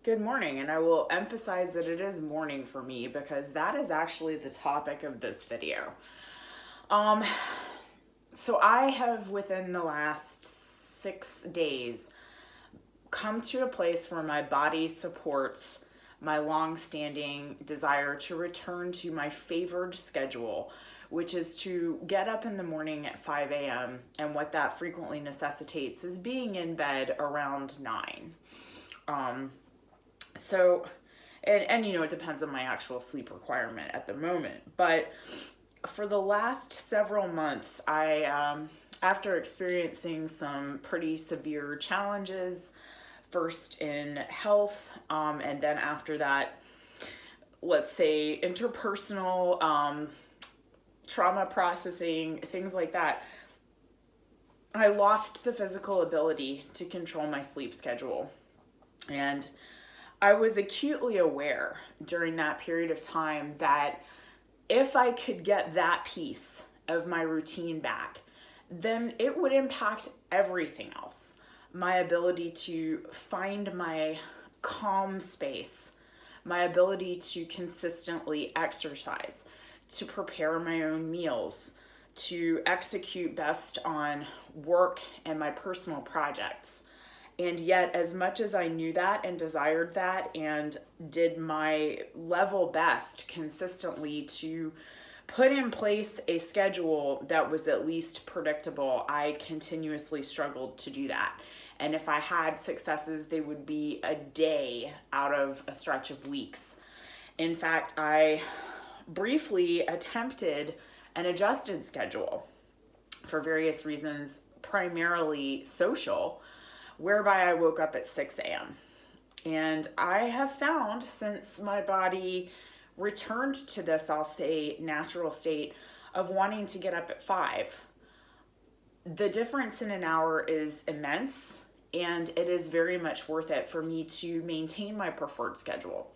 Good morning, and I will emphasize that it is morning for me because that is actually the topic of this video. Um, so I have within the last 6 days come to a place where my body supports my long-standing desire to return to my favored schedule, which is to get up in the morning at 5 a.m. And what that frequently necessitates is being in bed around 9. So, and you know, it depends on my actual sleep requirement at the moment. But for the last several months, after experiencing some pretty severe challenges, first in health, and then after that, let's say interpersonal trauma processing, things like that, I lost the physical ability to control my sleep schedule. And I was acutely aware during that period of time that if I could get that piece of my routine back, then it would impact everything else. My ability to find my calm space, my ability to consistently exercise, to prepare my own meals, to execute best on work and my personal projects. And yet, as much as I knew that and desired that and did my level best consistently to put in place a schedule that was at least predictable, I continuously struggled to do that. And if I had successes, they would be a day out of a stretch of weeks. In fact, I briefly attempted an adjusted schedule for various reasons, primarily social, whereby I woke up at 6 a.m. And I have found, since my body returned to this, I'll say, natural state of wanting to get up at 5, the difference in an hour is immense, and it is very much worth it for me to maintain my preferred schedule.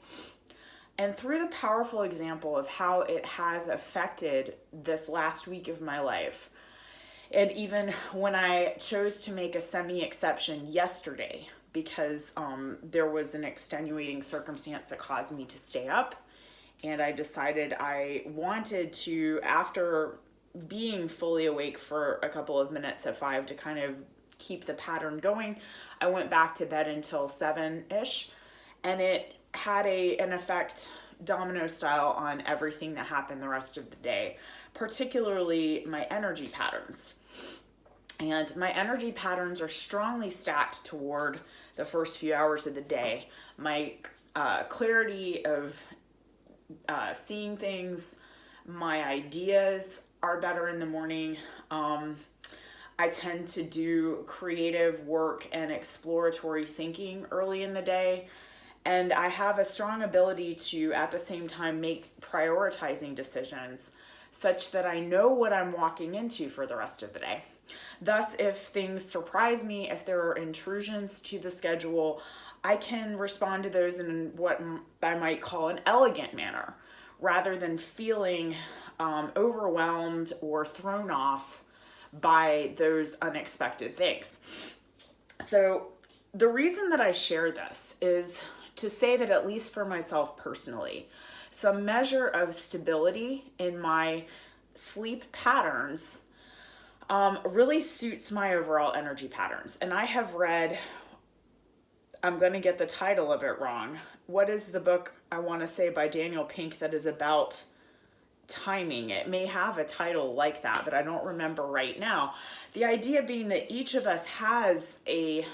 And through the powerful example of how it has affected this last week of my life, and even when I chose to make a semi-exception yesterday because there was an extenuating circumstance that caused me to stay up, and I decided I wanted to, after being fully awake for a couple of minutes at 5 to kind of keep the pattern going, I went back to bed until 7-ish, and it had an effect domino style on everything that happened the rest of the day, particularly my energy patterns. And my energy patterns are strongly stacked toward the first few hours of the day. My clarity of seeing things, my ideas are better in the morning. I tend to do creative work and exploratory thinking early in the day. And I have a strong ability to, at the same time, make prioritizing decisions such that I know what I'm walking into for the rest of the day. Thus, if things surprise me, if there are intrusions to the schedule, I can respond to those in what I might call an elegant manner, rather than feeling overwhelmed or thrown off by those unexpected things. So the reason that I share this is to say that, at least for myself personally, some measure of stability in my sleep patterns really suits my overall energy patterns. And I have read, I'm going to get the title of it wrong. What is the book, I want to say, by Daniel Pink that is about timing? It may have a title like that, but I don't remember right now. The idea being that each of us has a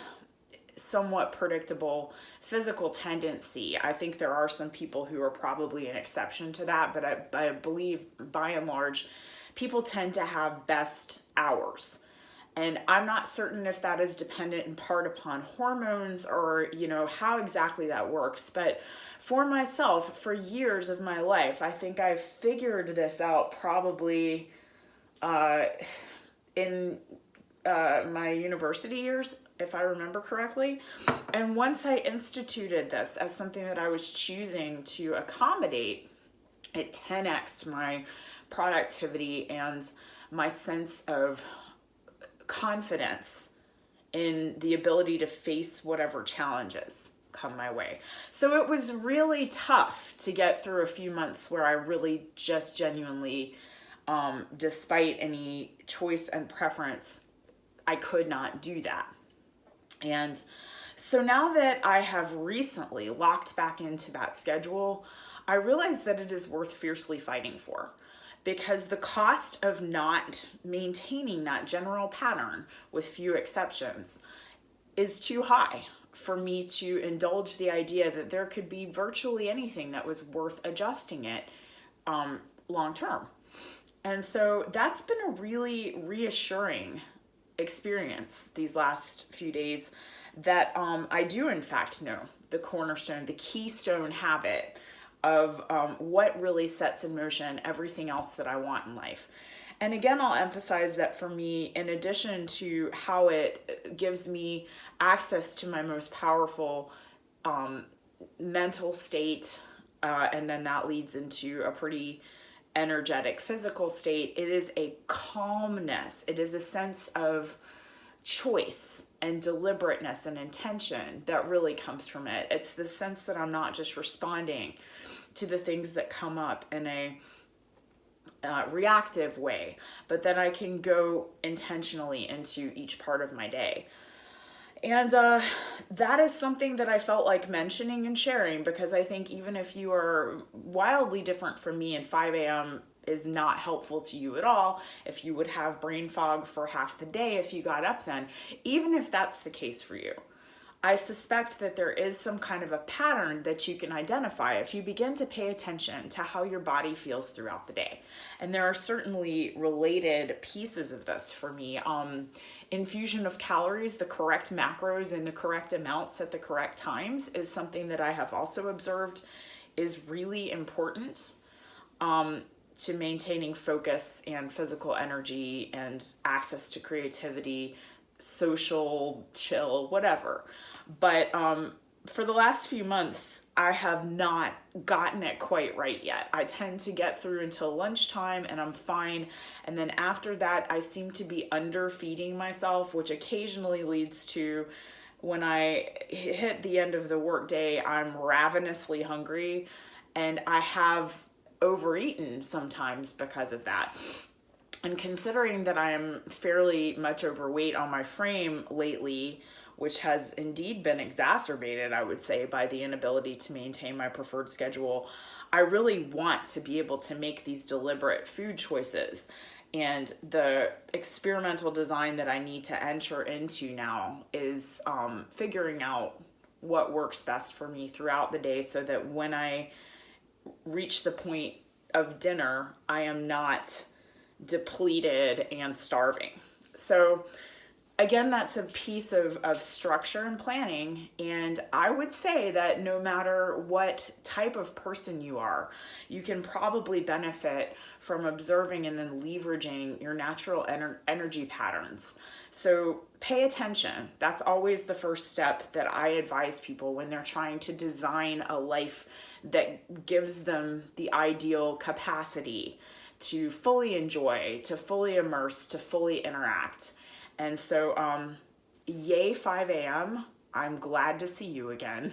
somewhat predictable physical tendency. I think there are some people who are probably an exception to that, but I believe by and large, people tend to have best hours. And I'm not certain if that is dependent in part upon hormones or, how exactly that works. But for myself, for years of my life, I think I've figured this out probably in my university years, if I remember correctly. And once I instituted this as something that I was choosing to accommodate, it 10x'd my productivity and my sense of confidence in the ability to face whatever challenges come my way. So it was really tough to get through a few months where I really just genuinely, despite any choice and preference, I could not do that. And so now that I have recently locked back into that schedule, I realize that it is worth fiercely fighting for, because the cost of not maintaining that general pattern, with few exceptions, is too high for me to indulge the idea that there could be virtually anything that was worth adjusting it long term. And so that's been a really reassuring experience these last few days, that I do in fact know the cornerstone, the keystone habit of what really sets in motion everything else that I want in life. And again, I'll emphasize that for me, in addition to how it gives me access to my most powerful mental state, and then that leads into a pretty energetic physical state, it is a calmness. It is a sense of choice and deliberateness and intention that really comes from it. It's the sense that I'm not just responding to the things that come up in a reactive way, but that I can go intentionally into each part of my day. And that is something that I felt like mentioning and sharing, because I think even if you are wildly different from me and 5 a.m. is not helpful to you at all, if you would have brain fog for half the day if you got up then, even if that's the case for you, I suspect that there is some kind of a pattern that you can identify if you begin to pay attention to how your body feels throughout the day. And there are certainly related pieces of this for me. Infusion of calories, the correct macros in the correct amounts at the correct times, is something that I have also observed is really important to maintaining focus and physical energy and access to creativity, social chill, whatever. But for the last few months, I have not gotten it quite right yet. I tend to get through until lunchtime and I'm fine. And then after that, I seem to be underfeeding myself, which occasionally leads to, when I hit the end of the workday, I'm ravenously hungry, and I have overeaten sometimes because of that. And considering that I am fairly much overweight on my frame lately, which has indeed been exacerbated, I would say, by the inability to maintain my preferred schedule, I really want to be able to make these deliberate food choices. And the experimental design that I need to enter into now is figuring out what works best for me throughout the day, so that when I reach the point of dinner, I am not depleted and starving. So again, that's a piece of structure and planning. And I would say that no matter what type of person you are, you can probably benefit from observing and then leveraging your natural energy patterns. So pay attention. That's always the first step that I advise people when they're trying to design a life that gives them the ideal capacity to fully enjoy, to fully immerse, to fully interact. And so, yay 5 a.m. I'm glad to see you again.